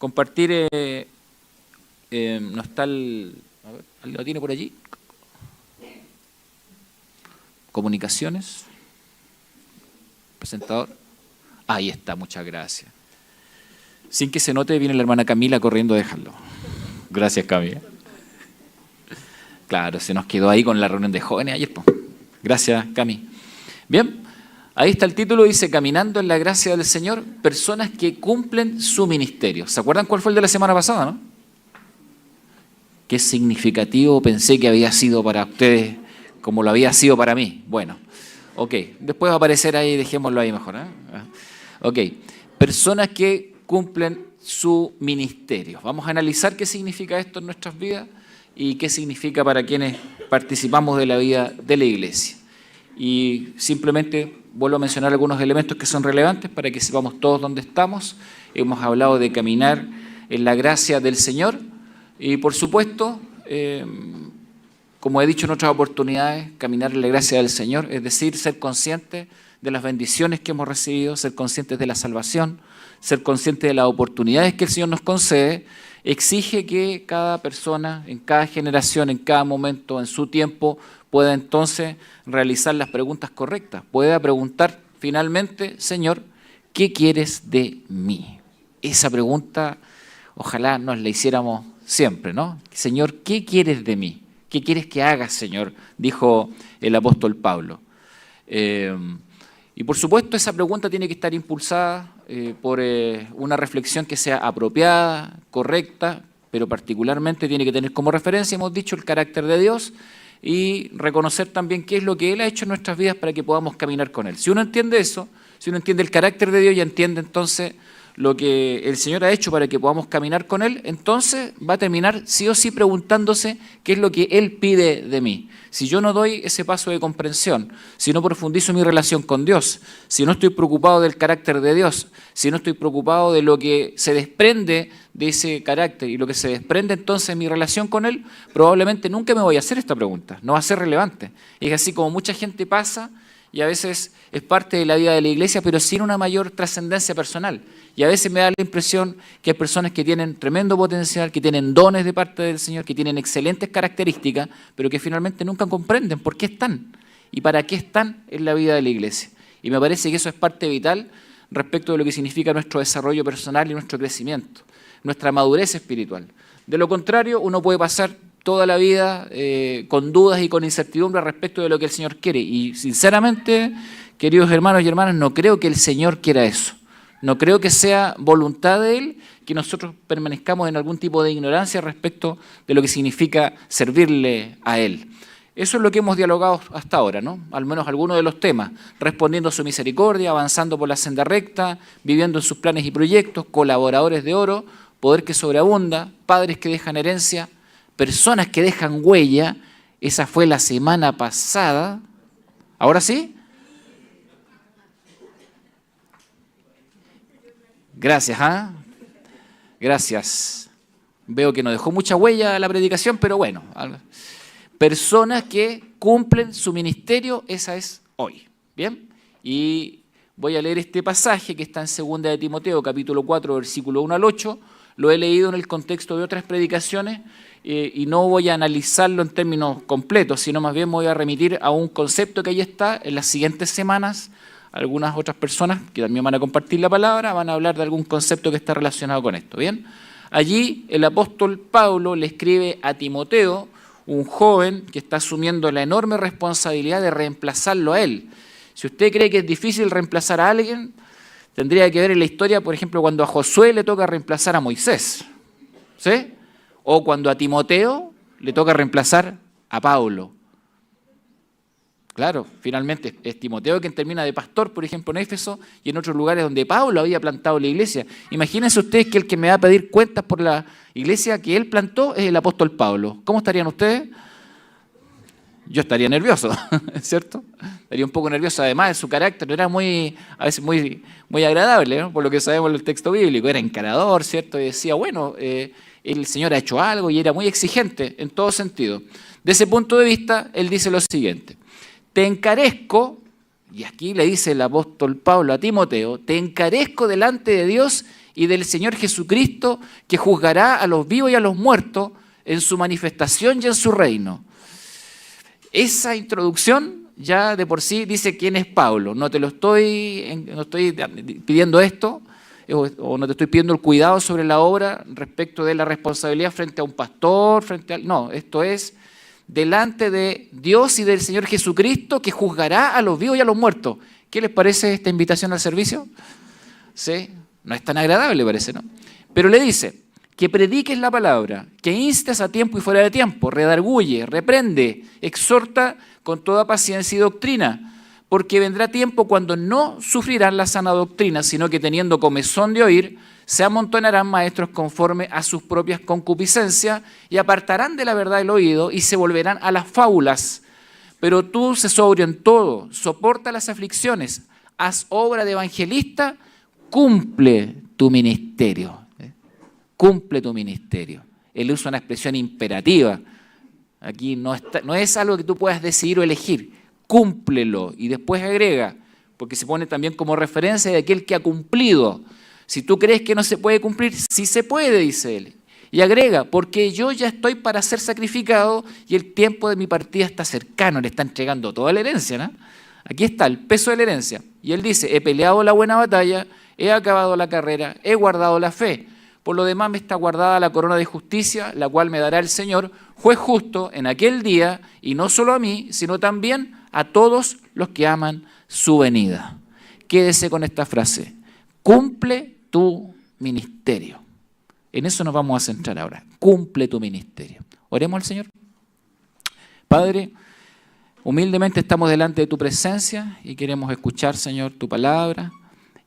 compartir, no está el... A ver, ¿alguien lo tiene por allí? Comunicaciones. Presentador. Ahí está, muchas gracias. Sin que se note, viene la hermana Camila corriendo a dejarlo. Gracias, Camila. Claro, se nos quedó ahí con la reunión de jóvenes ayer. Po. Gracias, Cami. Bien, ahí está el título, dice Caminando en la gracia del Señor, personas que cumplen su ministerio. ¿Se acuerdan cuál fue el de la semana pasada, no? Qué significativo pensé que había sido para ustedes como lo había sido para mí. Bueno, ok, después va a aparecer ahí, dejémoslo ahí mejor. Ok, personas que cumplen su ministerio. Vamos a analizar qué significa esto en nuestras vidas y qué significa para quienes participamos de la vida de la iglesia. Y simplemente vuelvo a mencionar algunos elementos que son relevantes para que sepamos todos dónde estamos. Hemos hablado de caminar en la gracia del Señor y, por supuesto, como he dicho en otras oportunidades, caminar en la gracia del Señor, es decir, ser conscientes de las bendiciones que hemos recibido, ser conscientes de la salvación, ser conscientes de las oportunidades que el Señor nos concede, exige que cada persona, en cada generación, en cada momento, en su tiempo, pueda entonces realizar las preguntas correctas. Pueda preguntar finalmente, Señor, ¿qué quieres de mí? Esa pregunta, ojalá nos la hiciéramos siempre, ¿no? Señor, ¿qué quieres de mí? ¿Qué quieres que haga, Señor? Dijo el apóstol Pablo. Y por supuesto esa pregunta tiene que estar impulsada por una reflexión que sea apropiada, correcta, pero particularmente tiene que tener como referencia, hemos dicho, el carácter de Dios y reconocer también qué es lo que Él ha hecho en nuestras vidas para que podamos caminar con Él. Si uno entiende eso, si uno entiende el carácter de Dios y entiende entonces lo que el Señor ha hecho para que podamos caminar con Él, entonces va a terminar sí o sí preguntándose qué es lo que Él pide de mí. Si yo no doy ese paso de comprensión, si no profundizo mi relación con Dios, si no estoy preocupado del carácter de Dios, si no estoy preocupado de lo que se desprende de ese carácter y lo que se desprende entonces en mi relación con Él, probablemente nunca me voy a hacer esta pregunta, no va a ser relevante. Es así como mucha gente pasa y a veces es parte de la vida de la iglesia, pero sin una mayor trascendencia personal. Y a veces me da la impresión que hay personas que tienen tremendo potencial, que tienen dones de parte del Señor, que tienen excelentes características, pero que finalmente nunca comprenden por qué están y para qué están en la vida de la iglesia. Y me parece que eso es parte vital respecto de lo que significa nuestro desarrollo personal y nuestro crecimiento, nuestra madurez espiritual. De lo contrario, uno puede pasar toda la vida con dudas y con incertidumbre respecto de lo que el Señor quiere. Y sinceramente, queridos hermanos y hermanas, no creo que el Señor quiera eso. No creo que sea voluntad de Él que nosotros permanezcamos en algún tipo de ignorancia respecto de lo que significa servirle a Él. Eso es lo que hemos dialogado hasta ahora, ¿no? Al menos algunos de los temas. Respondiendo a su misericordia, avanzando por la senda recta, viviendo en sus planes y proyectos, colaboradores de oro, poder que sobreabunda, padres que dejan herencia, personas que dejan huella. Esa fue la semana pasada. ¿Ahora sí? Gracias, ¿ah? Gracias. Veo que no dejó mucha huella la predicación, pero bueno. Personas que cumplen su ministerio, esa es hoy. ¿Bien? Y voy a leer este pasaje que está en 2 de Timoteo, capítulo 4, versículo 1 al 8. Lo he leído en el contexto de otras predicaciones y no voy a analizarlo en términos completos, sino más bien me voy a remitir a un concepto que ahí está. En las siguientes semanas, algunas otras personas que también van a compartir la palabra van a hablar de algún concepto que está relacionado con esto. ¿Bien? Allí el apóstol Pablo le escribe a Timoteo, un joven que está asumiendo la enorme responsabilidad de reemplazarlo a él. Si usted cree que es difícil reemplazar a alguien, tendría que ver en la historia, por ejemplo, cuando a Josué le toca reemplazar a Moisés, ¿sí? O cuando a Timoteo le toca reemplazar a Pablo. Claro, finalmente es Timoteo quien termina de pastor, por ejemplo, en Éfeso y en otros lugares donde Pablo había plantado la iglesia. Imagínense ustedes que el que me va a pedir cuentas por la iglesia que él plantó es el apóstol Pablo. ¿Cómo estarían ustedes? Yo estaría nervioso, ¿cierto? Estaría un poco nervioso, además de su carácter, no era a veces muy agradable, ¿no? Por lo que sabemos del texto bíblico, era encarador, ¿cierto? Y decía, bueno, el Señor ha hecho algo y era muy exigente en todo sentido. De ese punto de vista, él dice lo siguiente: te encarezco, y aquí le dice el apóstol Pablo a Timoteo, te encarezco delante de Dios y del Señor Jesucristo, que juzgará a los vivos y a los muertos en su manifestación y en su reino. Esa introducción ya de por sí dice quién es Pablo. No estoy pidiendo esto, o no te estoy pidiendo el cuidado sobre la obra respecto de la responsabilidad frente a un pastor, no, esto es delante de Dios y del Señor Jesucristo, que juzgará a los vivos y a los muertos. ¿Qué les parece esta invitación al servicio? ¿Sí? No es tan agradable, parece, ¿no? Pero le dice que prediques la palabra, que instes a tiempo y fuera de tiempo, redarguye, reprende, exhorta con toda paciencia y doctrina, porque vendrá tiempo cuando no sufrirán la sana doctrina, sino que teniendo comezón de oír, se amontonarán maestros conforme a sus propias concupiscencias y apartarán de la verdad el oído y se volverán a las fábulas. Pero tú sé sobrio en todo, soporta las aflicciones, haz obra de evangelista, cumple tu ministerio. Cumple tu ministerio. Él usa una expresión imperativa. Aquí no es algo que tú puedas decidir o elegir. Cúmplelo. Y después agrega, porque se pone también como referencia de aquel que ha cumplido. Si tú crees que no se puede cumplir, sí se puede, dice él. Y agrega, porque yo ya estoy para ser sacrificado y el tiempo de mi partida está cercano. Le está entregando toda la herencia, ¿no? Aquí está el peso de la herencia. Y él dice, he peleado la buena batalla, he acabado la carrera, he guardado la fe. Por lo demás me está guardada la corona de justicia, la cual me dará el Señor, juez justo, en aquel día, y no solo a mí, sino también a todos los que aman su venida. Quédese con esta frase, cumple tu ministerio. En eso nos vamos a centrar ahora, cumple tu ministerio. Oremos al Señor. Padre, humildemente estamos delante de tu presencia y queremos escuchar, Señor, tu palabra,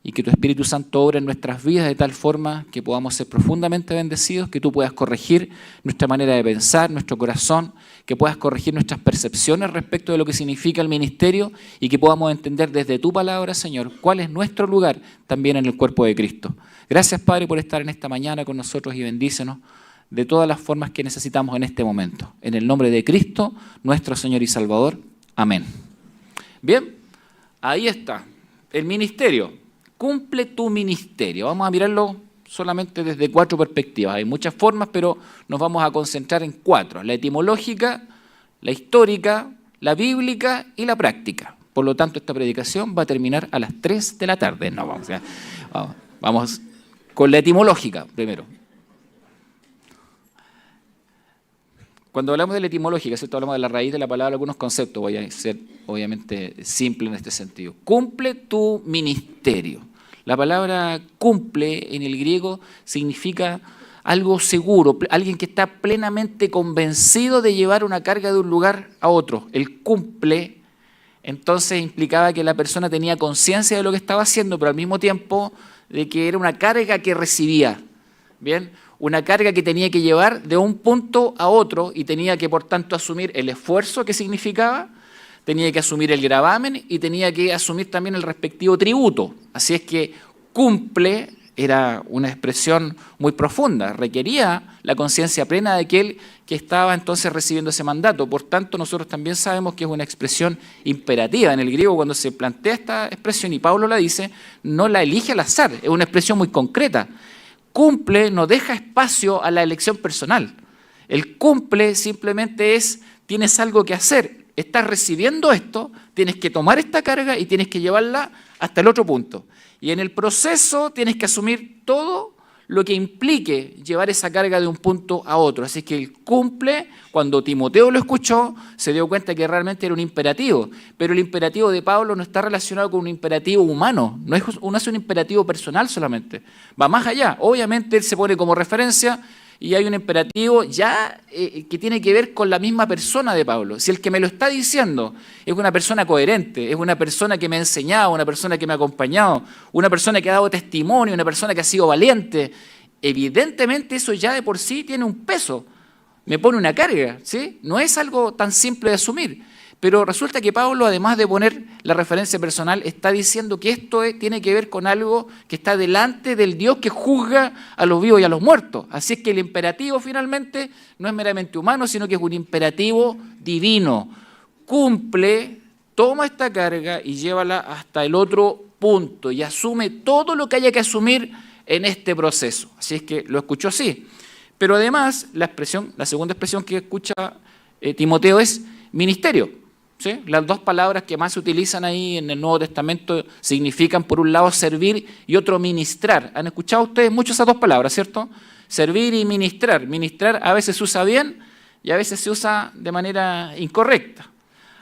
y que tu Espíritu Santo obre en nuestras vidas de tal forma que podamos ser profundamente bendecidos, que tú puedas corregir nuestra manera de pensar, nuestro corazón, que puedas corregir nuestras percepciones respecto de lo que significa el ministerio y que podamos entender desde tu palabra, Señor, cuál es nuestro lugar también en el cuerpo de Cristo. Gracias, Padre, por estar en esta mañana con nosotros y bendícenos de todas las formas que necesitamos en este momento. En el nombre de Cristo, nuestro Señor y Salvador. Amén. Bien, ahí está, el ministerio. Cumple tu ministerio. Vamos a mirarlo solamente desde 4 perspectivas. Hay muchas formas, pero nos vamos a concentrar en 4. La etimológica, la histórica, la bíblica y la práctica. Por lo tanto, esta predicación va a terminar a las 3 de la tarde. No, vamos con la etimológica primero. Cuando hablamos de la etimológica, ¿cierto? Hablamos de la raíz de la palabra, algunos conceptos, voy a ser obviamente simple en este sentido. Cumple tu ministerio. La palabra cumple en el griego significa algo seguro, alguien que está plenamente convencido de llevar una carga de un lugar a otro. El cumple, entonces, implicaba que la persona tenía conciencia de lo que estaba haciendo, pero al mismo tiempo de que era una carga que recibía. ¿Bien? Una carga que tenía que llevar de un punto a otro y tenía que, por tanto, asumir el esfuerzo que significaba, tenía que asumir el gravamen y tenía que asumir también el respectivo tributo. Así es que cumple era una expresión muy profunda, requería la conciencia plena de aquel que estaba entonces recibiendo ese mandato. Por tanto, nosotros también sabemos que es una expresión imperativa. En el griego, cuando se plantea esta expresión, y Pablo la dice, no la elige al azar, es una expresión muy concreta. Cumple no deja espacio a la elección personal. El cumple simplemente es, tienes algo que hacer, estás recibiendo esto, tienes que tomar esta carga y tienes que llevarla hasta el otro punto. Y en el proceso tienes que asumir todo lo que implique llevar esa carga de un punto a otro. Así que el cumple, cuando Timoteo lo escuchó, se dio cuenta que realmente era un imperativo. Pero el imperativo de Pablo no está relacionado con un imperativo humano, no es un imperativo personal solamente. Va más allá. Obviamente él se pone como referencia y hay un imperativo ya que tiene que ver con la misma persona de Pablo. Si el que me lo está diciendo es una persona coherente, es una persona que me ha enseñado, una persona que me ha acompañado, una persona que ha dado testimonio, una persona que ha sido valiente, evidentemente eso ya de por sí tiene un peso, me pone una carga, ¿sí? No es algo tan simple de asumir. Pero resulta que Pablo, además de poner la referencia personal, está diciendo que esto tiene que ver con algo que está delante del Dios que juzga a los vivos y a los muertos. Así es que el imperativo finalmente no es meramente humano, sino que es un imperativo divino. Cumple, toma esta carga y llévala hasta el otro punto y asume todo lo que haya que asumir en este proceso. Así es que lo escuchó así. Pero además, la segunda expresión que escucha Timoteo es ministerio. ¿Sí? Las dos palabras que más se utilizan ahí en el Nuevo Testamento significan, por un lado, servir y otro, ministrar. ¿Han escuchado ustedes mucho esas dos palabras, cierto? Servir y ministrar. Ministrar a veces se usa bien y a veces se usa de manera incorrecta.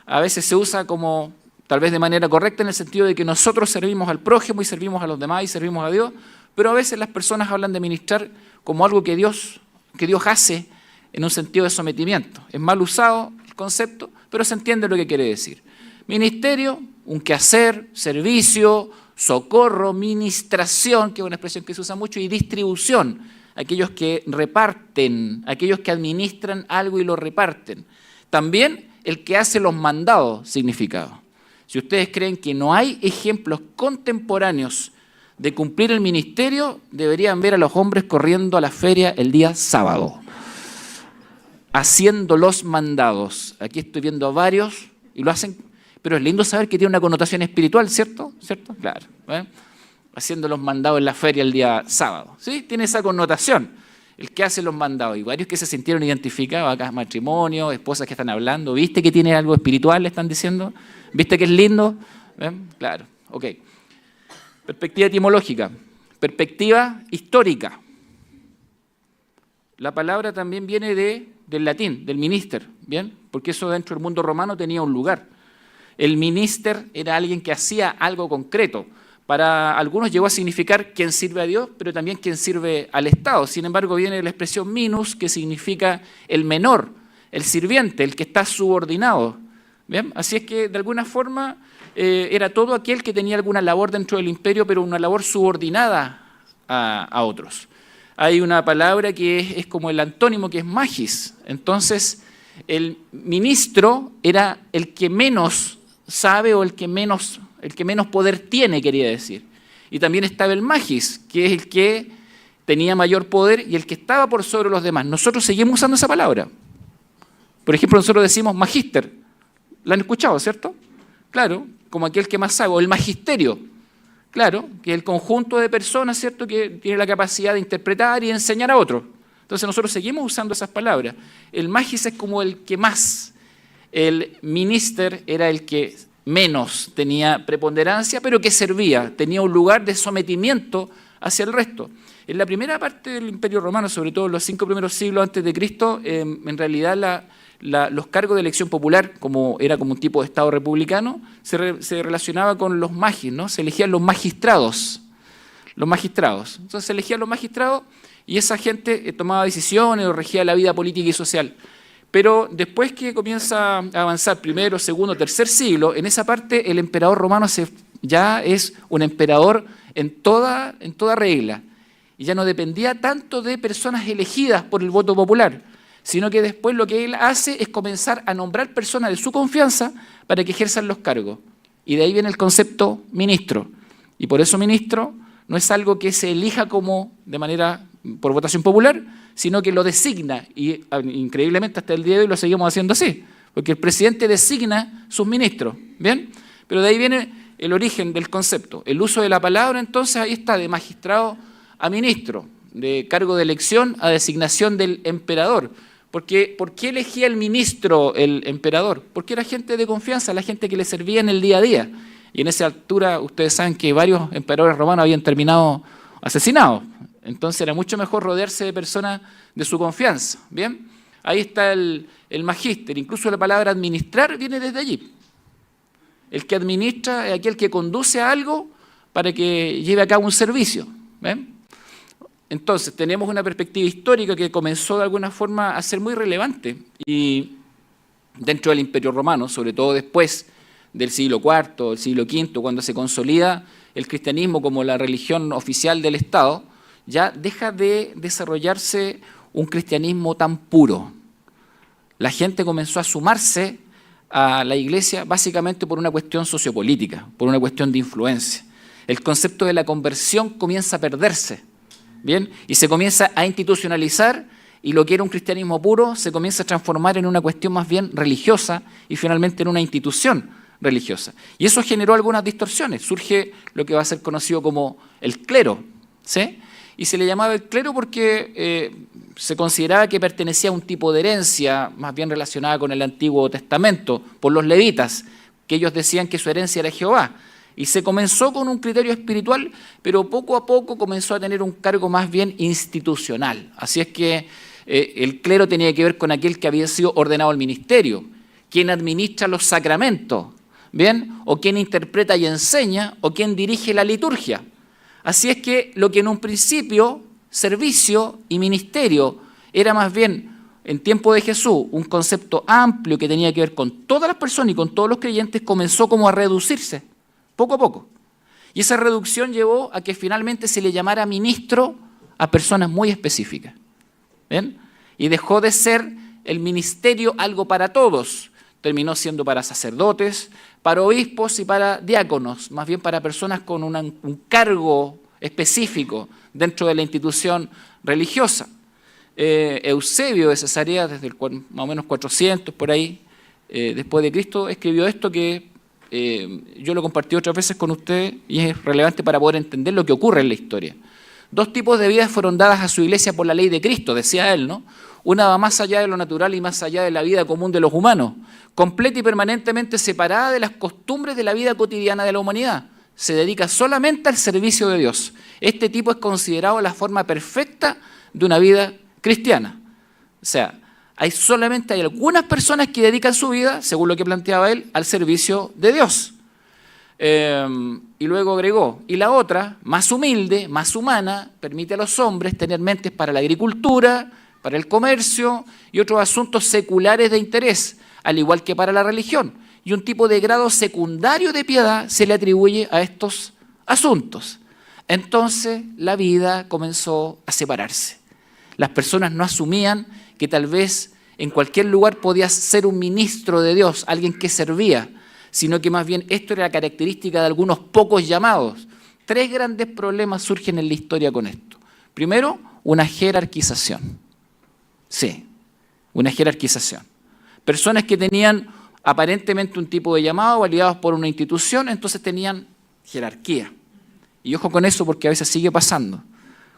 A veces se usa como, tal vez de manera correcta, en el sentido de que nosotros servimos al prójimo y servimos a los demás y servimos a Dios, pero a veces las personas hablan de ministrar como algo que Dios hace en un sentido de sometimiento. Es mal usado el concepto, pero se entiende lo que quiere decir. Ministerio, un quehacer, servicio, socorro, ministración, que es una expresión que se usa mucho, y distribución, aquellos que reparten, aquellos que administran algo y lo reparten. También el que hace los mandados, significado. Si ustedes creen que no hay ejemplos contemporáneos de cumplir el ministerio, deberían ver a los hombres corriendo a la feria el día sábado, haciendo los mandados. Aquí estoy viendo a varios y lo hacen, pero es lindo saber que tiene una connotación espiritual, ¿cierto? ¿Cierto? Claro. Haciendo los mandados en la feria el día sábado. ¿Sí? Tiene esa connotación, el que hace los mandados. Y varios que se sintieron identificados, acá matrimonio, esposas que están hablando. ¿Viste que tiene algo espiritual, le están diciendo? ¿Viste que es lindo? Claro, ok. Perspectiva etimológica. Perspectiva histórica. La palabra también viene del latín, del minister, ¿bien? Porque eso dentro del mundo romano tenía un lugar. El minister era alguien que hacía algo concreto. Para algunos llegó a significar quien sirve a Dios, pero también quien sirve al Estado. Sin embargo, viene la expresión minus, que significa el menor, el sirviente, el que está subordinado. ¿Bien? Así es que, de alguna forma, era todo aquel que tenía alguna labor dentro del imperio, pero una labor subordinada a otros. Hay una palabra que es como el antónimo, que es magis. Entonces, el ministro era el que menos sabe o el que menos poder tiene, quería decir. Y también estaba el magis, que es el que tenía mayor poder y el que estaba por sobre los demás. Nosotros seguimos usando esa palabra. Por ejemplo, nosotros decimos magíster. ¿La han escuchado, cierto? Claro, como aquel que más sabe. O el magisterio. Claro, que es el conjunto de personas, ¿cierto?, que tiene la capacidad de interpretar y enseñar a otros. Entonces nosotros seguimos usando esas palabras. El magis es como el que más. El minister era el que menos tenía preponderancia, pero que servía, tenía un lugar de sometimiento hacia el resto. En la primera parte del Imperio Romano, sobre todo en los 5 primeros siglos antes de Cristo, en realidad los cargos de elección popular, como era como un tipo de Estado republicano, se relacionaba con los magis, ¿no? Se elegían los magistrados. Entonces se elegían los magistrados y esa gente tomaba decisiones o regía la vida política y social. Pero después que comienza a avanzar primero, segundo, tercer siglo, en esa parte el emperador romano ya es un emperador en toda regla. Y ya no dependía tanto de personas elegidas por el voto popular, sino que después lo que él hace es comenzar a nombrar personas de su confianza para que ejerzan los cargos. Y de ahí viene el concepto ministro. Y por eso ministro no es algo que se elija como de manera por votación popular, sino que lo designa, y increíblemente hasta el día de hoy lo seguimos haciendo así, porque el presidente designa sus ministros, ¿bien? Pero de ahí viene el origen del concepto. El uso de la palabra, entonces, ahí está, de magistrado a ministro, de cargo de elección a designación del emperador. Porque, ¿por qué elegía el ministro el emperador? Porque era gente de confianza, la gente que le servía en el día a día. Y en esa altura, ustedes saben que varios emperadores romanos habían terminado asesinados. Entonces era mucho mejor rodearse de personas de su confianza. ¿Bien? Ahí está el magíster. Incluso la palabra administrar viene desde allí. El que administra es aquel que conduce a algo para que lleve a cabo un servicio. ¿Ven? Entonces tenemos una perspectiva histórica que comenzó de alguna forma a ser muy relevante. Y dentro del Imperio Romano, sobre todo después del siglo IV, del siglo V, cuando se consolida el cristianismo como la religión oficial del Estado, ya deja de desarrollarse un cristianismo tan puro. La gente comenzó a sumarse a la iglesia básicamente por una cuestión sociopolítica, por una cuestión de influencia. El concepto de la conversión comienza a perderse, ¿bien? Y se comienza a institucionalizar, y lo que era un cristianismo puro se comienza a transformar en una cuestión más bien religiosa y finalmente en una institución religiosa. Y eso generó algunas distorsiones. Surge lo que va a ser conocido como el clero, ¿sí? y se le llamaba el clero porque se consideraba que pertenecía a un tipo de herencia más bien relacionada con el Antiguo Testamento, por los levitas, que ellos decían que su herencia era Jehová. Y se comenzó con un criterio espiritual, pero poco a poco comenzó a tener un cargo más bien institucional. Así es que el clero tenía que ver con aquel que había sido ordenado al ministerio, quien administra los sacramentos, ¿bien? O quien interpreta y enseña, o quien dirige la liturgia. Así es que lo que en un principio, servicio y ministerio, era más bien, en tiempo de Jesús, un concepto amplio que tenía que ver con todas las personas y con todos los creyentes, comenzó como a reducirse, poco a poco. Y esa reducción llevó a que finalmente se le llamara ministro a personas muy específicas. ¿Bien? Y dejó de ser el ministerio algo para todos. Terminó siendo para sacerdotes, para obispos y para diáconos, más bien para personas con un cargo específico dentro de la institución religiosa. Eusebio de Cesarea, desde el más o menos 400, por ahí, después de Cristo, escribió esto que yo lo compartí otras veces con usted y es relevante para poder entender lo que ocurre en la historia. 2 tipos de vidas fueron dadas a su iglesia por la ley de Cristo, decía él, ¿no? Una va más allá de lo natural y más allá de la vida común de los humanos, completa y permanentemente separada de las costumbres de la vida cotidiana de la humanidad. Se dedica solamente al servicio de Dios. Este tipo es considerado la forma perfecta de una vida cristiana. O sea, hay algunas personas que dedican su vida, según lo que planteaba él, al servicio de Dios. Y luego agregó, y la otra, más humilde, más humana, permite a los hombres tener mentes para la agricultura, para el comercio y otros asuntos seculares de interés, al igual que para la religión. Y un tipo de grado secundario de piedad se le atribuye a estos asuntos. Entonces la vida comenzó a separarse. Las personas no asumían que tal vez en cualquier lugar podías ser un ministro de Dios, alguien que servía, sino que más bien esto era la característica de algunos pocos llamados. 3 grandes problemas surgen en la historia con esto. Primero, una jerarquización. Sí, una jerarquización. Personas que tenían aparentemente un tipo de llamado, validados por una institución, entonces tenían jerarquía. Y ojo con eso porque a veces sigue pasando,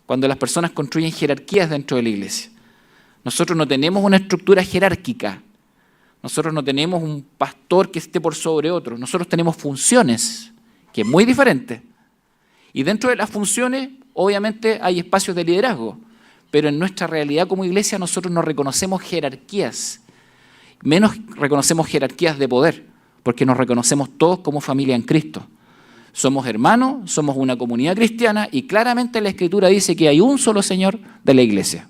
cuando las personas construyen jerarquías dentro de la iglesia. Nosotros no tenemos una estructura jerárquica. Nosotros no tenemos un pastor que esté por sobre otro. Nosotros tenemos funciones, que es muy diferente. Y dentro de las funciones, obviamente, hay espacios de liderazgo. Pero en nuestra realidad como iglesia nosotros no reconocemos jerarquías. Menos reconocemos jerarquías de poder, porque nos reconocemos todos como familia en Cristo. Somos hermanos, somos una comunidad cristiana y claramente la Escritura dice que hay un solo Señor de la iglesia.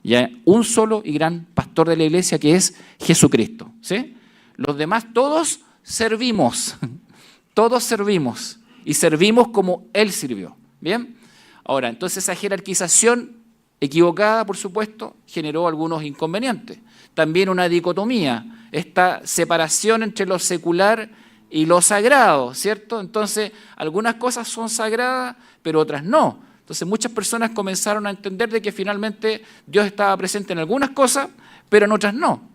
Y hay un solo y gran pastor de la iglesia que es Jesucristo. ¿Sí? Los demás todos servimos y servimos como Él sirvió. ¿Bien? Ahora, entonces esa jerarquización equivocada, por supuesto, generó algunos inconvenientes. También una dicotomía, esta separación entre lo secular y lo sagrado, ¿cierto? Entonces, algunas cosas son sagradas, pero otras no. Entonces, muchas personas comenzaron a entender de que finalmente Dios estaba presente en algunas cosas, pero en otras no.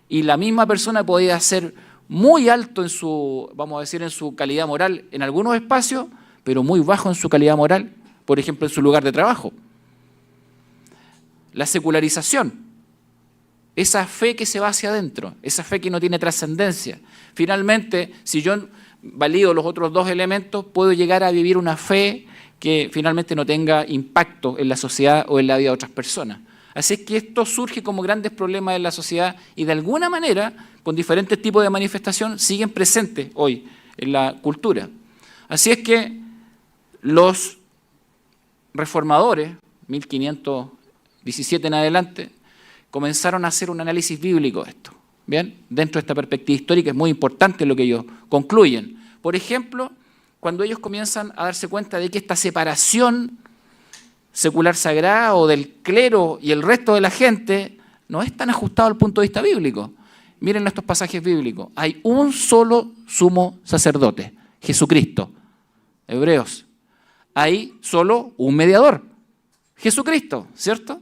Y la misma persona podía ser muy alto en su, vamos a decir, en su calidad moral en algunos espacios, pero muy bajo en su calidad moral, por ejemplo, en su lugar de trabajo. La secularización, esa fe que se va hacia adentro, esa fe que no tiene trascendencia. Finalmente, si yo valido los otros 2 elementos, puedo llegar a vivir una fe que finalmente no tenga impacto en la sociedad o en la vida de otras personas. Así es que esto surge como grandes problemas en la sociedad y de alguna manera, con diferentes tipos de manifestación, siguen presentes hoy en la cultura. Así es que los reformadores, 1517 en adelante, comenzaron a hacer un análisis bíblico de esto. ¿Bien? Dentro de esta perspectiva histórica es muy importante lo que ellos concluyen. Por ejemplo, cuando ellos comienzan a darse cuenta de que esta separación secular sagrada o del clero y el resto de la gente no es tan ajustado al punto de vista bíblico. Miren estos pasajes bíblicos. Hay un solo sumo sacerdote, Jesucristo. Hebreos. Hay solo un mediador, Jesucristo, ¿cierto?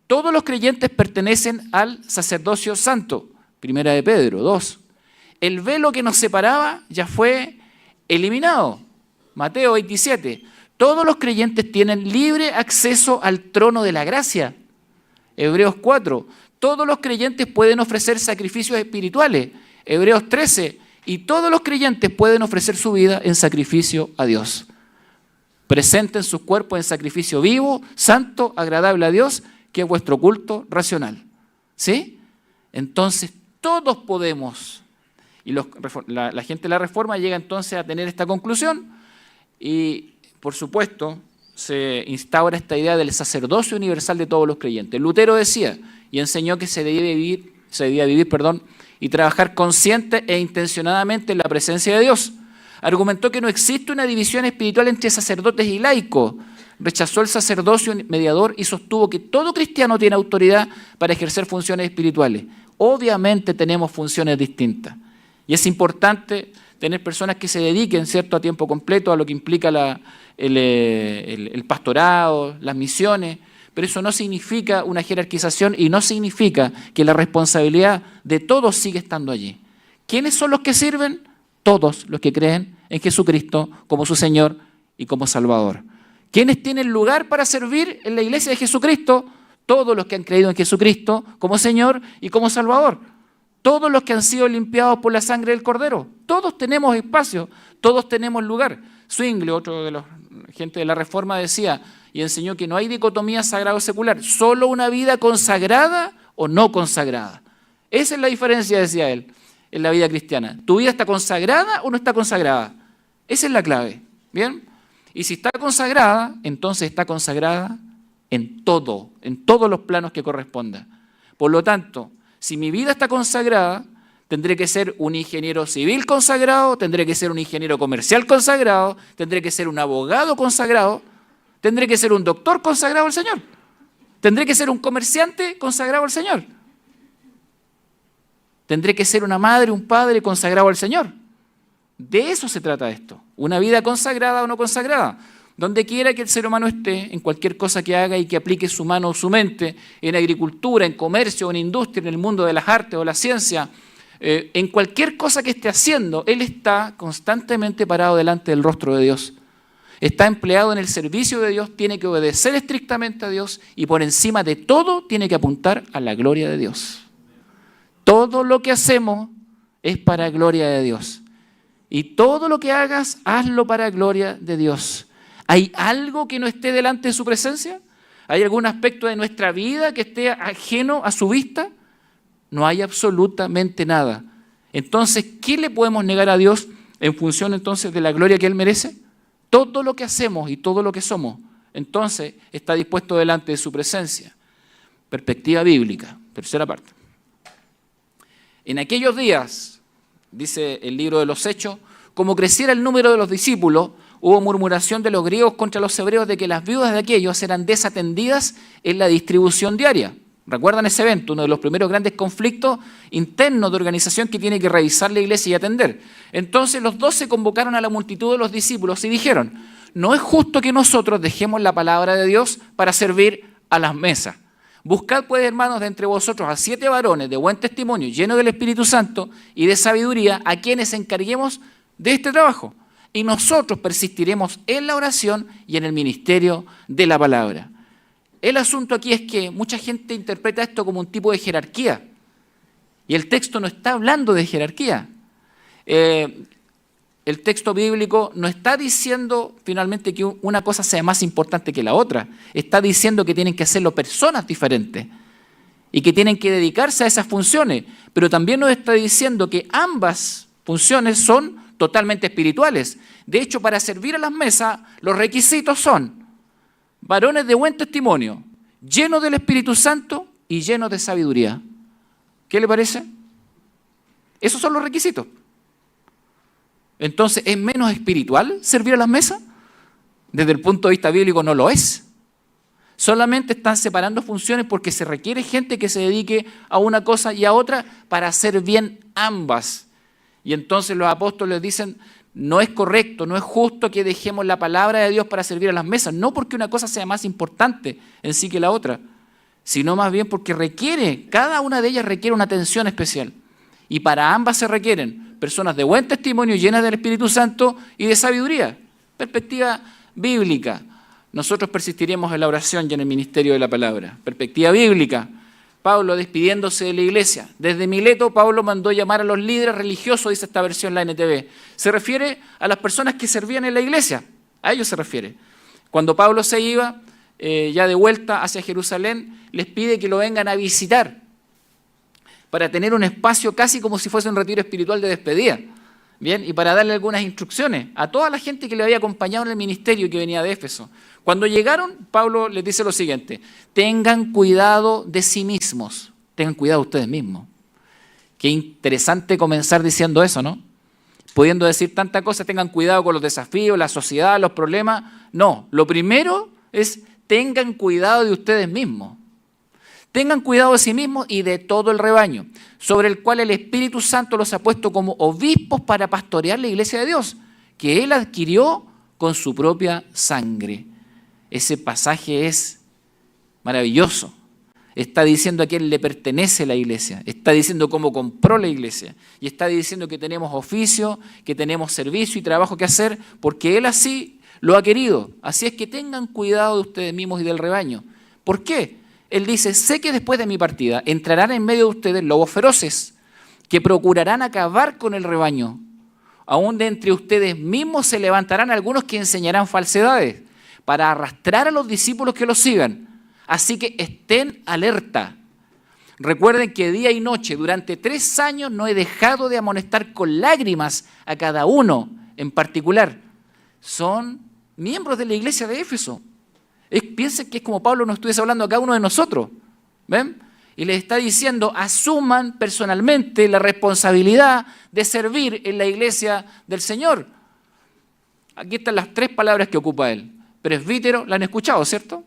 Todos los creyentes pertenecen al sacerdocio santo. 1 de Pedro 2. El velo que nos separaba ya fue eliminado. Mateo 27. Todos los creyentes tienen libre acceso al trono de la gracia. Hebreos 4. Todos los creyentes pueden ofrecer sacrificios espirituales. Hebreos 13. Y todos los creyentes pueden ofrecer su vida en sacrificio a Dios. Presenten sus cuerpos en sacrificio vivo, santo, agradable a Dios, que es vuestro culto racional. ¿Sí? Entonces, todos podemos. Y la gente de la Reforma llega entonces a tener esta conclusión y, por supuesto, se instaura esta idea del sacerdocio universal de todos los creyentes. Lutero decía y enseñó que se debía vivir y trabajar consciente e intencionadamente en la presencia de Dios. Argumentó que no existe una división espiritual entre sacerdotes y laicos. Rechazó el sacerdocio mediador y sostuvo que todo cristiano tiene autoridad para ejercer funciones espirituales. Obviamente tenemos funciones distintas y es importante tener personas que se dediquen, ¿cierto?, a tiempo completo a lo que implica el pastorado, las misiones, pero eso no significa una jerarquización y no significa que la responsabilidad de todos sigue estando allí. ¿Quiénes son los que sirven? Todos los que creen en Jesucristo como su Señor y como Salvador. ¿Quiénes tienen lugar para servir en la iglesia de Jesucristo? Todos los que han creído en Jesucristo como Señor y como Salvador. Todos los que han sido limpiados por la sangre del Cordero. Todos tenemos espacio, todos tenemos lugar. Zwingli, otro de los gente de la Reforma, decía y enseñó que no hay dicotomía sagrado-secular, solo una vida consagrada o no consagrada. Esa es la diferencia, decía él, en la vida cristiana. ¿Tu vida está consagrada o no está consagrada? Esa es la clave, ¿bien? Y si está consagrada, entonces está consagrada en todos los planos que corresponda. Por lo tanto, si mi vida está consagrada, tendré que ser un ingeniero civil consagrado, tendré que ser un ingeniero comercial consagrado, tendré que ser un abogado consagrado, tendré que ser un doctor consagrado al Señor, tendré que ser un comerciante consagrado al Señor, tendré que ser una madre, un padre consagrado al Señor. De eso se trata esto, una vida consagrada o no consagrada. Donde quiera que el ser humano esté, en cualquier cosa que haga y que aplique su mano o su mente, en agricultura, en comercio, en industria, en el mundo de las artes o la ciencia, en cualquier cosa que esté haciendo, él está constantemente parado delante del rostro de Dios. Está empleado en el servicio de Dios, tiene que obedecer estrictamente a Dios y por encima de todo tiene que apuntar a la gloria de Dios. Todo lo que hacemos es para gloria de Dios. Y todo lo que hagas, hazlo para gloria de Dios. ¿Hay algo que no esté delante de su presencia? ¿Hay algún aspecto de nuestra vida que esté ajeno a su vista? No hay absolutamente nada. Entonces, ¿qué le podemos negar a Dios en función entonces de la gloria que Él merece? Todo lo que hacemos y todo lo que somos, entonces está dispuesto delante de su presencia. Perspectiva bíblica, tercera parte. En aquellos días, dice el libro de los Hechos, como creciera el número de los discípulos, hubo murmuración de los griegos contra los hebreos de que las viudas de aquellos eran desatendidas en la distribución diaria. ¿Recuerdan ese evento? Uno de los primeros grandes conflictos internos de organización que tiene que revisar la iglesia y atender. Entonces los 12 convocaron a la multitud de los discípulos y dijeron, no es justo que nosotros dejemos la palabra de Dios para servir a las mesas. Buscad pues, hermanos, de entre vosotros a 7 varones de buen testimonio, llenos del Espíritu Santo y de sabiduría, a quienes encarguemos de este trabajo. Y nosotros persistiremos en la oración y en el ministerio de la palabra. El asunto aquí es que mucha gente interpreta esto como un tipo de jerarquía. Y el texto no está hablando de jerarquía. El texto bíblico no está diciendo finalmente que una cosa sea más importante que la otra. Está diciendo que tienen que hacerlo personas diferentes y que tienen que dedicarse a esas funciones. Pero también nos está diciendo que ambas funciones son totalmente espirituales. De hecho, para servir a las mesas, los requisitos son varones de buen testimonio, llenos del Espíritu Santo y llenos de sabiduría. ¿Qué le parece? Esos son los requisitos. Entonces, ¿es menos espiritual servir a las mesas? Desde el punto de vista bíblico no lo es. Solamente están separando funciones porque se requiere gente que se dedique a una cosa y a otra para hacer bien ambas. Y entonces los apóstoles dicen, no es correcto, no es justo que dejemos la palabra de Dios para servir a las mesas, no porque una cosa sea más importante en sí que la otra, sino más bien porque cada una de ellas requiere una atención especial. Y para ambas se requieren personas de buen testimonio, llenas del Espíritu Santo y de sabiduría. Perspectiva bíblica. Nosotros persistiremos en la oración y en el ministerio de la palabra. Perspectiva bíblica. Pablo despidiéndose de la iglesia. Desde Mileto, Pablo mandó llamar a los líderes religiosos, dice esta versión la NTV. Se refiere a las personas que servían en la iglesia. A ellos se refiere. Cuando Pablo se iba, ya de vuelta hacia Jerusalén, les pide que lo vengan a visitar para tener un espacio casi como si fuese un retiro espiritual de despedida. Bien, y para darle algunas instrucciones a toda la gente que le había acompañado en el ministerio que venía de Éfeso. Cuando llegaron, Pablo les dice lo siguiente: tengan cuidado de sí mismos, tengan cuidado ustedes mismos. Qué interesante comenzar diciendo eso, ¿no? Pudiendo decir tanta cosa, tengan cuidado con los desafíos, la sociedad, los problemas. No, lo primero es tengan cuidado de ustedes mismos. Tengan cuidado de sí mismos y de todo el rebaño, sobre el cual el Espíritu Santo los ha puesto como obispos para pastorear la iglesia de Dios, que Él adquirió con su propia sangre. Ese pasaje es maravilloso. Está diciendo a quién le pertenece la iglesia, está diciendo cómo compró la iglesia y está diciendo que tenemos oficio, que tenemos servicio y trabajo que hacer porque Él así lo ha querido. Así es que tengan cuidado de ustedes mismos y del rebaño. ¿Por qué? Él dice: sé que después de mi partida entrarán en medio de ustedes lobos feroces que procurarán acabar con el rebaño. Aún de entre ustedes mismos se levantarán algunos que enseñarán falsedades para arrastrar a los discípulos que los sigan. Así que estén alerta. Recuerden que día y noche durante 3 años no he dejado de amonestar con lágrimas a cada uno en particular. Son miembros de la iglesia de Éfeso. Piensen que es como Pablo nos estuviese hablando a cada uno de nosotros. ¿Ven? Y les está diciendo: asuman personalmente la responsabilidad de servir en la iglesia del Señor. Aquí están las 3 palabras que ocupa él. Presbítero, la han escuchado, ¿cierto?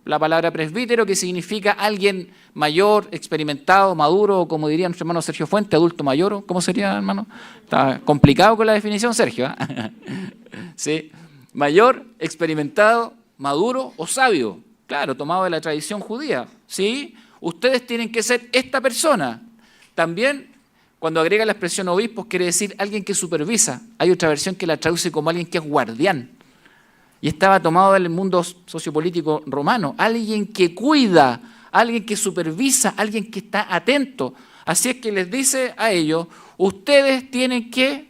La palabra presbítero, que significa alguien mayor, experimentado, maduro, o como diría nuestro hermano Sergio Fuente, adulto mayor. ¿Cómo sería, hermano? Está complicado con la definición, Sergio, ¿eh? Sí. Mayor, experimentado, maduro o sabio. Claro, tomado de la tradición judía. ¿Sí? Ustedes tienen que ser esta persona. También, cuando agrega la expresión obispos, quiere decir alguien que supervisa. Hay otra versión que la traduce como alguien que es guardián. Y estaba tomado del mundo sociopolítico romano. Alguien que cuida, alguien que supervisa, alguien que está atento. Así es que les dice a ellos: ustedes tienen que,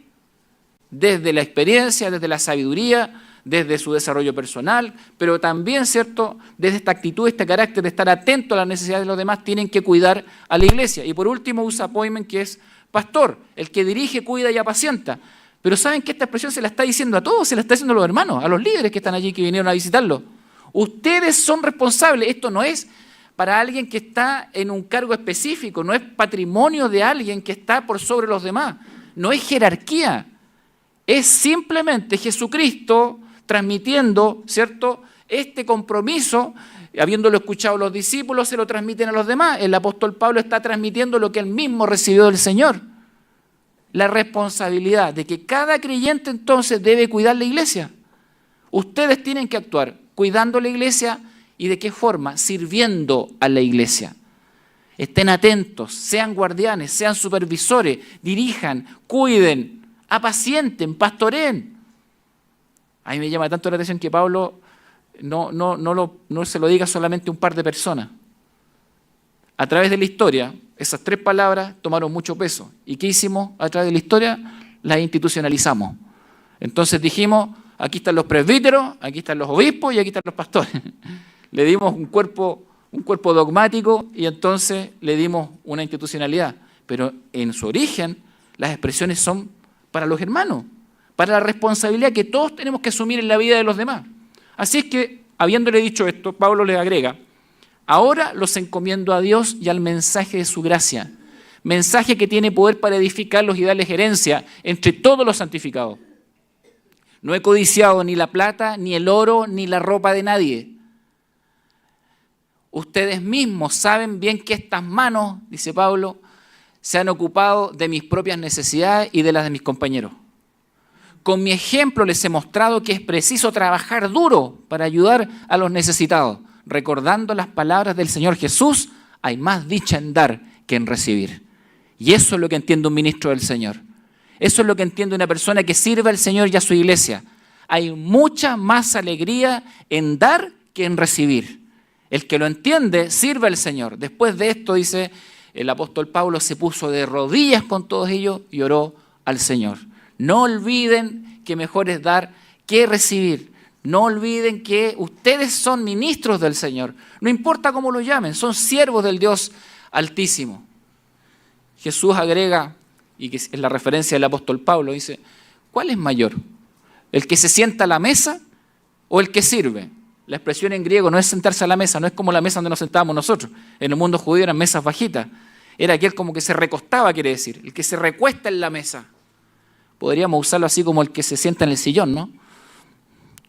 desde la experiencia, desde la sabiduría, desde su desarrollo personal, pero también, ¿cierto?, desde esta actitud, este carácter de estar atento a las necesidades de los demás, tienen que cuidar a la iglesia. Y por último usa appointment, que es pastor, el que dirige, cuida y apacienta. Pero ¿saben que esta expresión se la está diciendo a todos? Se la está diciendo a los hermanos, a los líderes que están allí, que vinieron a visitarlo. Ustedes son responsables. Esto no es para alguien que está en un cargo específico, no es patrimonio de alguien que está por sobre los demás. No es jerarquía. Es simplemente Jesucristo transmitiendo, ¿cierto?, este compromiso. Habiéndolo escuchado los discípulos, se lo transmiten a los demás. El apóstol Pablo está transmitiendo lo que él mismo recibió del Señor. La responsabilidad de que cada creyente entonces debe cuidar la iglesia. Ustedes tienen que actuar cuidando la iglesia. ¿Y de qué forma? Sirviendo a la iglesia. Estén atentos, sean guardianes, sean supervisores, dirijan, cuiden, apacienten, pastoreen. A mí me llama tanto la atención que Pablo no se lo diga solamente a un par de personas. A través de la historia, esas 3 palabras tomaron mucho peso. ¿Y qué hicimos a través de la historia? Las institucionalizamos. Entonces dijimos: aquí están los presbíteros, aquí están los obispos y aquí están los pastores. Le dimos un cuerpo dogmático y entonces le dimos una institucionalidad. Pero en su origen, las expresiones son para los hermanos, para la responsabilidad que todos tenemos que asumir en la vida de los demás. Así es que, habiéndole dicho esto, Pablo le agrega: ahora los encomiendo a Dios y al mensaje de su gracia, mensaje que tiene poder para edificarlos y darles herencia entre todos los santificados. No he codiciado ni la plata, ni el oro, ni la ropa de nadie. Ustedes mismos saben bien que estas manos, dice Pablo, se han ocupado de mis propias necesidades y de las de mis compañeros. Con mi ejemplo les he mostrado que es preciso trabajar duro para ayudar a los necesitados. Recordando las palabras del Señor Jesús: hay más dicha en dar que en recibir. Y eso es lo que entiende un ministro del Señor. Eso es lo que entiende una persona que sirve al Señor y a su iglesia. hay mucha más alegría en dar que en recibir. El que lo entiende, sirve al Señor. Después de esto, dice el apóstol Pablo, se puso de rodillas con todos ellos y oró al Señor. No olviden que mejor es dar que recibir. No olviden que ustedes son ministros del Señor. No importa cómo lo llamen, son siervos del Dios Altísimo. Jesús agrega, y que es la referencia del apóstol Pablo, dice, ¿cuál es mayor? ¿El que se sienta a la mesa o el que sirve? La expresión en griego no es sentarse a la mesa, no es como la mesa donde nos sentábamos nosotros. En el mundo judío eran mesas bajitas. Era aquel como que se recostaba, quiere decir, el que se recuesta en la mesa. Podríamos usarlo así como el que se sienta en el sillón, ¿no?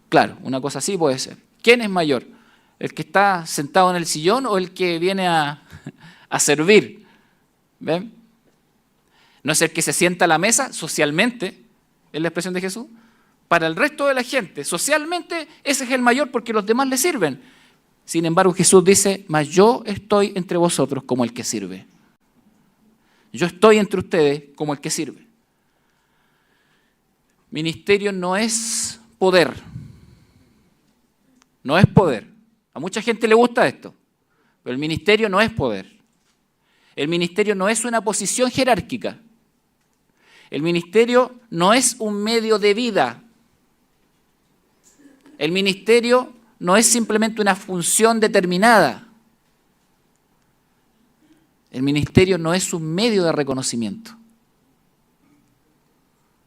Claro, una cosa así puede ser. ¿Quién es mayor? ¿El que está sentado en el sillón o el que viene a servir? ¿Ven? No es el que se sienta a la mesa socialmente, es la expresión de Jesús. Para el resto de la gente, socialmente, ese es el mayor porque los demás le sirven. Sin embargo, Jesús dice, mas yo estoy entre vosotros como el que sirve. Yo estoy entre ustedes como el que sirve. Ministerio no es poder. No es poder. A mucha gente le gusta esto, pero el ministerio no es poder. El ministerio no es una posición jerárquica. El ministerio no es un medio de vida. El ministerio no es simplemente una función determinada. El ministerio no es un medio de reconocimiento.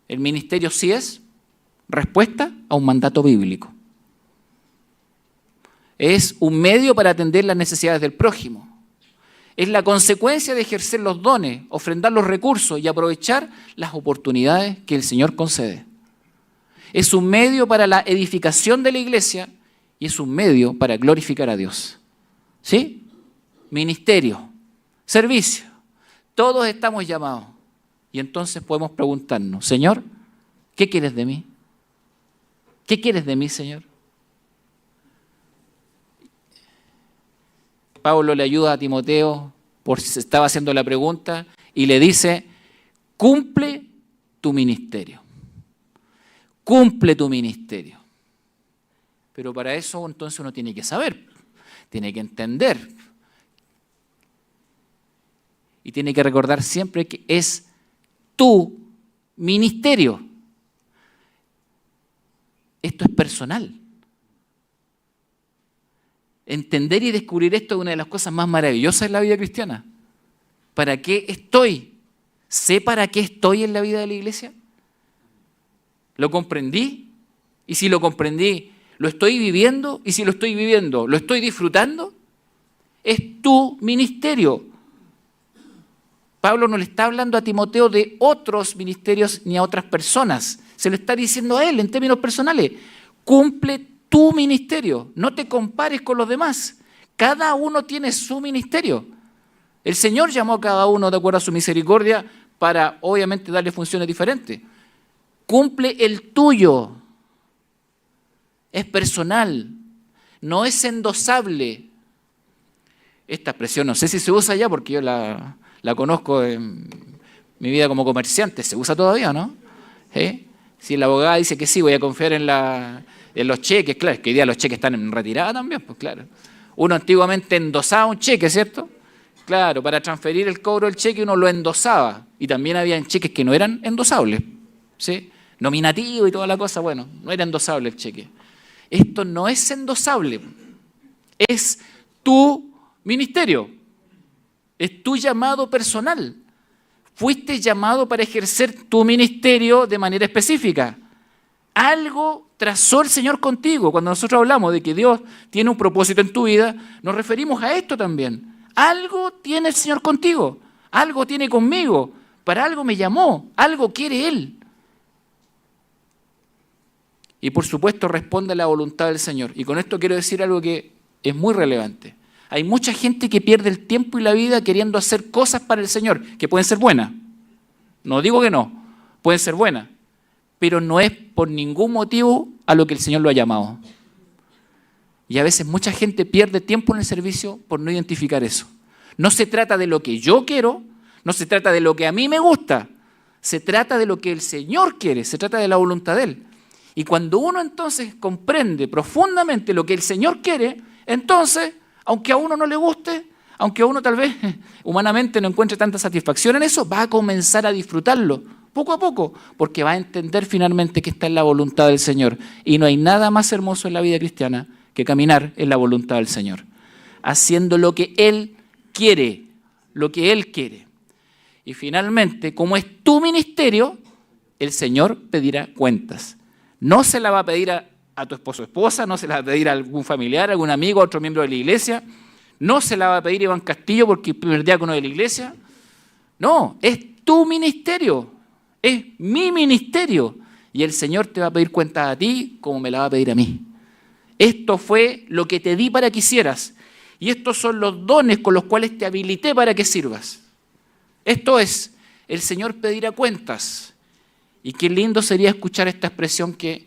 El ministerio sí es respuesta a un mandato bíblico. Es un medio para atender las necesidades del prójimo. Es la consecuencia de ejercer los dones, ofrendar los recursos y aprovechar las oportunidades que el Señor concede. Es un medio para la edificación de la iglesia y es un medio para glorificar a Dios. ¿Sí? Ministerio, servicio, todos estamos llamados. Y entonces podemos preguntarnos, Señor, ¿qué quieres de mí? ¿Qué quieres de mí, Señor? Pablo le ayuda a Timoteo por si se estaba haciendo la pregunta y le dice, cumple tu ministerio. Cumple tu ministerio. Pero para eso entonces uno tiene que saber, tiene que entender y tiene que recordar siempre que es tu ministerio. Esto es personal. Entender y descubrir esto es una de las cosas más maravillosas en la vida cristiana. ¿Para qué estoy? ¿Sé para qué estoy en la vida de la iglesia? ¿Lo comprendí? Y si lo comprendí, ¿lo estoy viviendo? Y si lo estoy viviendo, ¿lo estoy disfrutando? Es tu ministerio. Pablo no le está hablando a Timoteo de otros ministerios ni a otras personas. Se lo está diciendo a él en términos personales. Cumple tu ministerio. No te compares con los demás. Cada uno tiene su ministerio. El Señor llamó a cada uno de acuerdo a su misericordia para, obviamente, darle funciones diferentes. Cumple el tuyo. Es personal. No es endosable. Esta expresión no sé si se usa ya porque yo la conozco en mi vida como comerciante. ¿Se usa todavía, no? Si la abogada dice que sí, voy a confiar en los cheques, claro, es que hoy día los cheques están en retirada también, pues claro. Uno antiguamente endosaba un cheque, ¿cierto? Claro, para transferir el cobro del cheque uno lo endosaba y también había cheques que no eran endosables, ¿sí? Nominativo y toda la cosa, bueno, no era endosable el cheque. Esto no es endosable, es tu ministerio, es tu llamado personal. Fuiste llamado para ejercer tu ministerio de manera específica. Algo trazó el Señor contigo. Cuando nosotros hablamos de que Dios tiene un propósito en tu vida, nos referimos a esto también. Algo tiene el Señor contigo, algo tiene conmigo, para algo me llamó, algo quiere Él. Y por supuesto responde a la voluntad del Señor. Y con esto quiero decir algo que es muy relevante. Hay mucha gente que pierde el tiempo y la vida queriendo hacer cosas para el Señor, que pueden ser buenas. No digo que no, pueden ser buenas. Pero no es por ningún motivo a lo que el Señor lo ha llamado. Y a veces mucha gente pierde tiempo en el servicio por no identificar eso. No se trata de lo que yo quiero, no se trata de lo que a mí me gusta, se trata de lo que el Señor quiere, se trata de la voluntad de Él. Y cuando uno entonces comprende profundamente lo que el Señor quiere, entonces, aunque a uno no le guste, aunque a uno tal vez humanamente no encuentre tanta satisfacción en eso, va a comenzar a disfrutarlo poco a poco, porque va a entender finalmente que está en la voluntad del Señor. Y no hay nada más hermoso en la vida cristiana que caminar en la voluntad del Señor, haciendo lo que Él quiere, lo que Él quiere. Y finalmente, como es tu ministerio, el Señor pedirá cuentas. No se la va a pedir a tu esposo o esposa, no se la va a pedir a algún familiar, a algún amigo, a otro miembro de la iglesia, no se la va a pedir a Iván Castillo porque es el primer diácono de la iglesia. No, es tu ministerio, es mi ministerio. Y el Señor te va a pedir cuentas a ti como me la va a pedir a mí. Esto fue lo que te di para que hicieras. Y estos son los dones con los cuales te habilité para que sirvas. Esto es, el Señor pedirá cuentas. Y qué lindo sería escuchar esta expresión que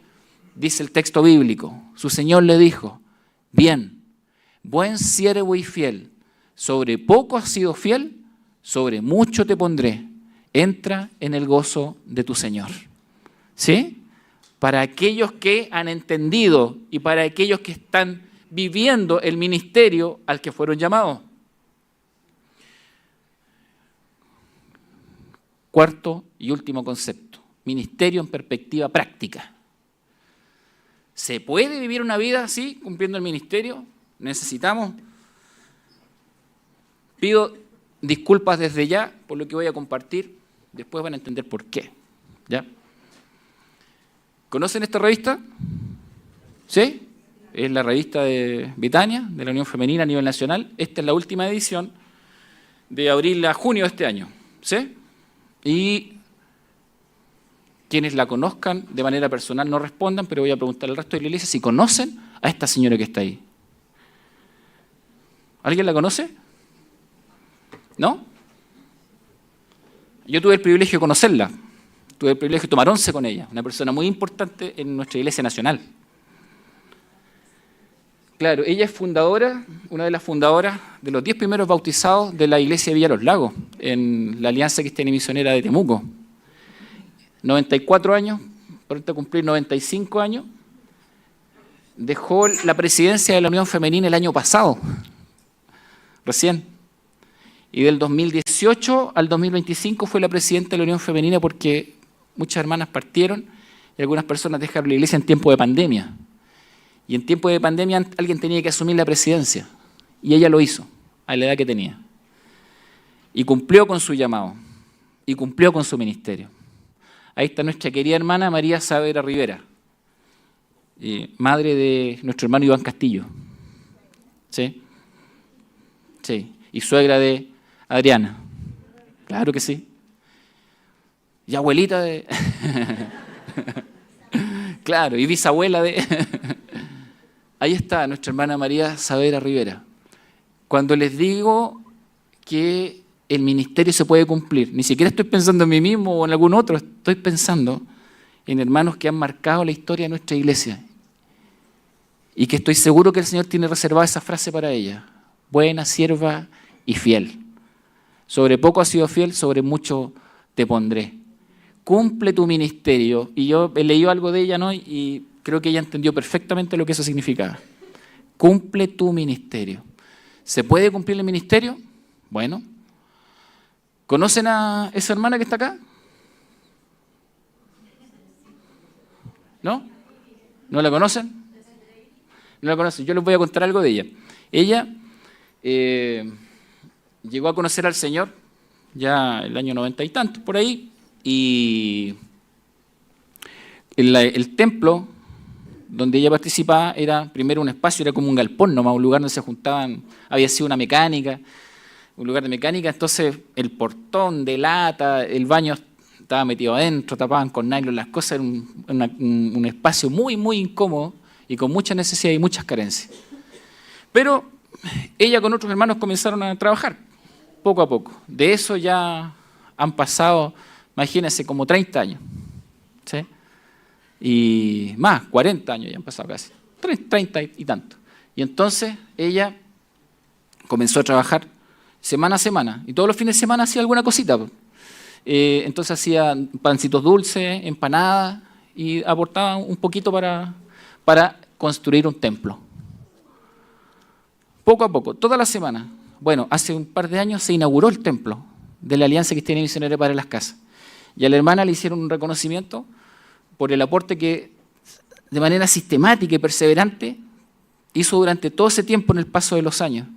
dice el texto bíblico. Su Señor le dijo, bien, buen siervo y fiel, sobre poco has sido fiel, sobre mucho te pondré. Entra en el gozo de tu Señor. ¿Sí? Para aquellos que han entendido y para aquellos que están viviendo el ministerio al que fueron llamados. Cuarto y último concepto, ministerio en perspectiva práctica. ¿Se puede vivir una vida así, cumpliendo el ministerio? Necesitamos. Pido disculpas desde ya por lo que voy a compartir, después van a entender por qué. ¿Ya? ¿Conocen esta revista? ¿Sí? Es la revista de Betania, de la Unión Femenina a nivel nacional. Esta es la última edición de abril a junio de este año. ¿Sí? Y quienes la conozcan de manera personal no respondan, pero voy a preguntar al resto de la iglesia si conocen a esta señora que está ahí. ¿Alguien la conoce? ¿No? Yo tuve el privilegio de conocerla. Tuve el privilegio de tomar once con ella, una persona muy importante en nuestra iglesia nacional. Claro, ella es fundadora, una de las fundadoras de los 10 primeros bautizados de la iglesia de Villa Los Lagos, en la Alianza Cristiana y Misionera de Temuco. 94 años, pronto a cumplir 95 años, dejó la presidencia de la Unión Femenina el año pasado, recién. Y del 2018 al 2025 fue la presidenta de la Unión Femenina porque muchas hermanas partieron y algunas personas dejaron la iglesia en tiempo de pandemia. Y en tiempo de pandemia alguien tenía que asumir la presidencia. Y ella lo hizo, a la edad que tenía. Y cumplió con su llamado. Y cumplió con su ministerio. Ahí está nuestra querida hermana María Saavedra Rivera, madre de nuestro hermano Iván Castillo. ¿Sí? Sí. Y suegra de Adriana. Claro que sí. Y abuelita de... Claro, y bisabuela de... Ahí está nuestra hermana María Saavedra Rivera. Cuando les digo que el ministerio se puede cumplir, ni siquiera estoy pensando en mí mismo o en algún otro, estoy pensando en hermanos que han marcado la historia de nuestra iglesia y que estoy seguro que el Señor tiene reservada esa frase para ella. Buena sierva y fiel. Sobre poco has sido fiel, sobre mucho te pondré. Cumple tu ministerio. Y yo he leído algo de ella, ¿no? Y creo que ella entendió perfectamente lo que eso significaba. Cumple tu ministerio. ¿Se puede cumplir el ministerio? Bueno. ¿Conocen a esa hermana que está acá? ¿No? ¿No la conocen? No la conocen. Yo les voy a contar algo de ella. Ella llegó a conocer al Señor ya el año 90 y tantos, por ahí, y el templo donde ella participaba era primero un espacio, era como un galpón nomás, un lugar donde se juntaban, había sido una mecánica, un lugar de mecánica, entonces el portón de lata, el baño estaba metido adentro, tapaban con nylon las cosas, era un espacio muy, muy incómodo y con mucha necesidad y muchas carencias. Pero ella con otros hermanos comenzaron a trabajar, poco a poco. De eso ya han pasado, imagínense, como 30 años. ¿Sí? Y más, 40 años ya han pasado casi, 30 y tanto. Y entonces ella comenzó a trabajar semana a semana, y todos los fines de semana hacía alguna cosita. Entonces hacía pancitos dulces, empanadas, y aportaba un poquito para construir un templo. Poco a poco, toda la semana. Bueno, hace un par de años se inauguró el templo de la Alianza Cristiana y Misionera para las Casas. Y a la hermana le hicieron un reconocimiento por el aporte que de manera sistemática y perseverante hizo durante todo ese tiempo en el paso de los años.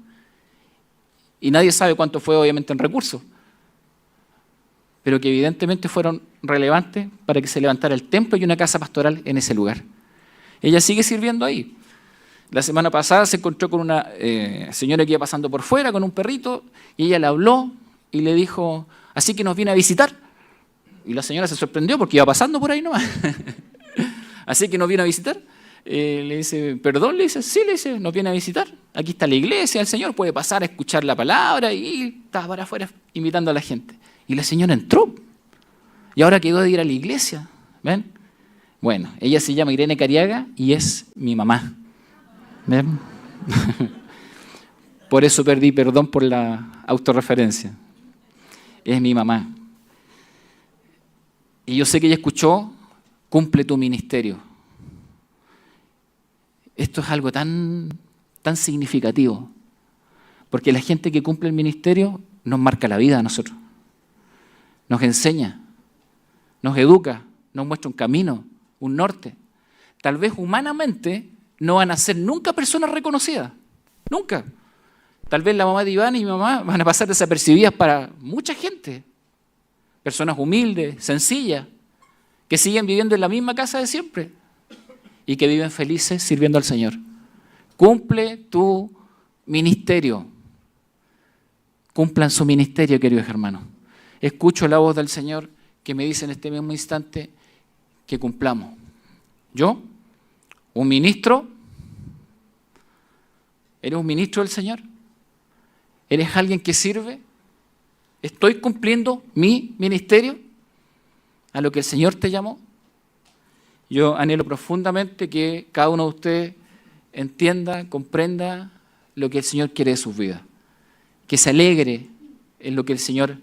Y nadie sabe cuánto fue, obviamente, en recursos, pero que evidentemente fueron relevantes para que se levantara el templo y una casa pastoral en ese lugar. Ella sigue sirviendo ahí. La semana pasada se encontró con una señora que iba pasando por fuera con un perrito y ella le habló y le dijo, así que nos viene a visitar. Y la señora se sorprendió porque iba pasando por ahí nomás. Así que nos viene a visitar. Le dice, perdón, le dice, sí, le dice, nos viene a visitar. Aquí está la iglesia, el Señor puede pasar a escuchar la palabra y estaba para afuera invitando a la gente. Y la señora entró. Y ahora quedó de ir a la iglesia. ¿Ven? Bueno, ella se llama Irene Cariaga y es mi mamá. ¿Ven? Por eso pedí perdón por la autorreferencia. Es mi mamá. Y yo sé que ella escuchó, cumple tu ministerio. Esto es algo tan significativo, porque la gente que cumple el ministerio nos marca la vida a nosotros, nos enseña, nos educa, nos muestra un camino, un norte. Tal vez humanamente no van a ser nunca personas reconocidas, nunca. Tal vez la mamá de Iván y mi mamá van a pasar desapercibidas para mucha gente, personas humildes, sencillas, que siguen viviendo en la misma casa de siempre y que viven felices sirviendo al Señor. Cumple tu ministerio. Cumplan su ministerio, queridos hermanos. Escucho la voz del Señor que me dice en este mismo instante que cumplamos. Yo, un ministro, ¿eres un ministro del Señor? ¿Eres alguien que sirve? ¿Estoy cumpliendo mi ministerio a lo que el Señor te llamó? Yo anhelo profundamente que cada uno de ustedes entienda, comprenda lo que el Señor quiere de sus vidas. Que se alegre en lo que el Señor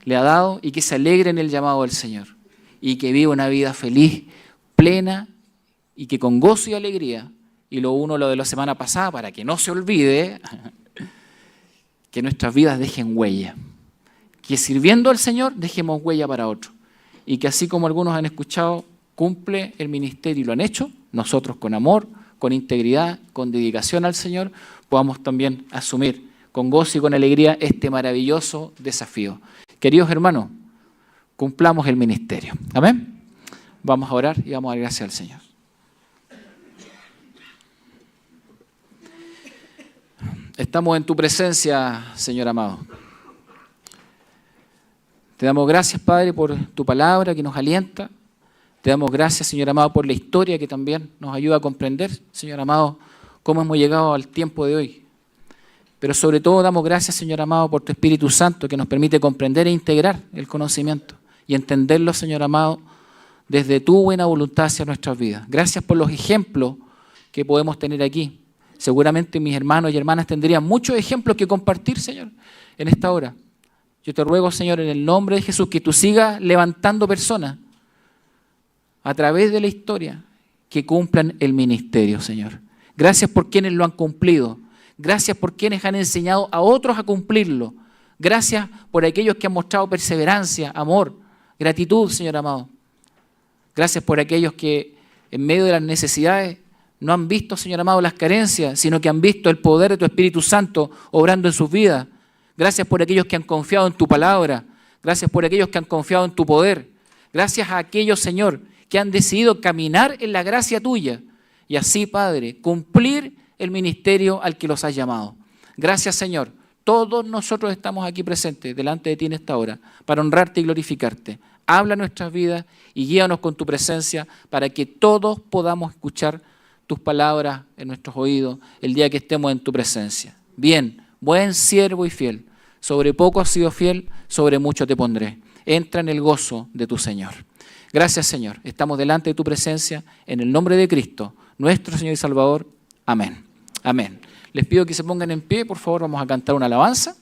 le ha dado y que se alegre en el llamado del Señor. Y que viva una vida feliz, plena y que con gozo y alegría, y lo de la semana pasada, para que no se olvide, que nuestras vidas dejen huella. Que sirviendo al Señor dejemos huella para otros. Y que así como algunos han escuchado, cumple el ministerio y lo han hecho, nosotros con amor, con integridad, con dedicación al Señor, podamos también asumir con gozo y con alegría este maravilloso desafío. Queridos hermanos, cumplamos el ministerio. Amén. Vamos a orar y vamos a dar gracias al Señor. Estamos en tu presencia, Señor amado. Te damos gracias, Padre, por tu palabra que nos alienta. Te damos gracias, Señor amado, por la historia que también nos ayuda a comprender, Señor amado, cómo hemos llegado al tiempo de hoy. Pero sobre todo damos gracias, Señor amado, por tu Espíritu Santo que nos permite comprender e integrar el conocimiento y entenderlo, Señor amado, desde tu buena voluntad hacia nuestras vidas. Gracias por los ejemplos que podemos tener aquí. Seguramente mis hermanos y hermanas tendrían muchos ejemplos que compartir, Señor, en esta hora. Yo te ruego, Señor, en el nombre de Jesús, que tú sigas levantando personas a través de la historia que cumplan el ministerio, Señor. Gracias por quienes lo han cumplido. Gracias por quienes han enseñado a otros a cumplirlo. Gracias por aquellos que han mostrado perseverancia, amor, gratitud, Señor amado. Gracias por aquellos que en medio de las necesidades no han visto, Señor amado, las carencias, sino que han visto el poder de tu Espíritu Santo obrando en sus vidas. Gracias por aquellos que han confiado en tu palabra. Gracias por aquellos que han confiado en tu poder. Gracias a aquellos, Señor, que han decidido caminar en la gracia tuya y así, Padre, cumplir el ministerio al que los has llamado. Gracias, Señor. Todos nosotros estamos aquí presentes delante de ti en esta hora para honrarte y glorificarte. Habla nuestras vidas y guíanos con tu presencia para que todos podamos escuchar tus palabras en nuestros oídos el día que estemos en tu presencia. Bien, buen siervo y fiel. Sobre poco has sido fiel, sobre mucho te pondré. Entra en el gozo de tu Señor. Gracias, Señor. Estamos delante de tu presencia en el nombre de Cristo, nuestro Señor y Salvador. Amén. Amén. Les pido que se pongan en pie, por favor, vamos a cantar una alabanza.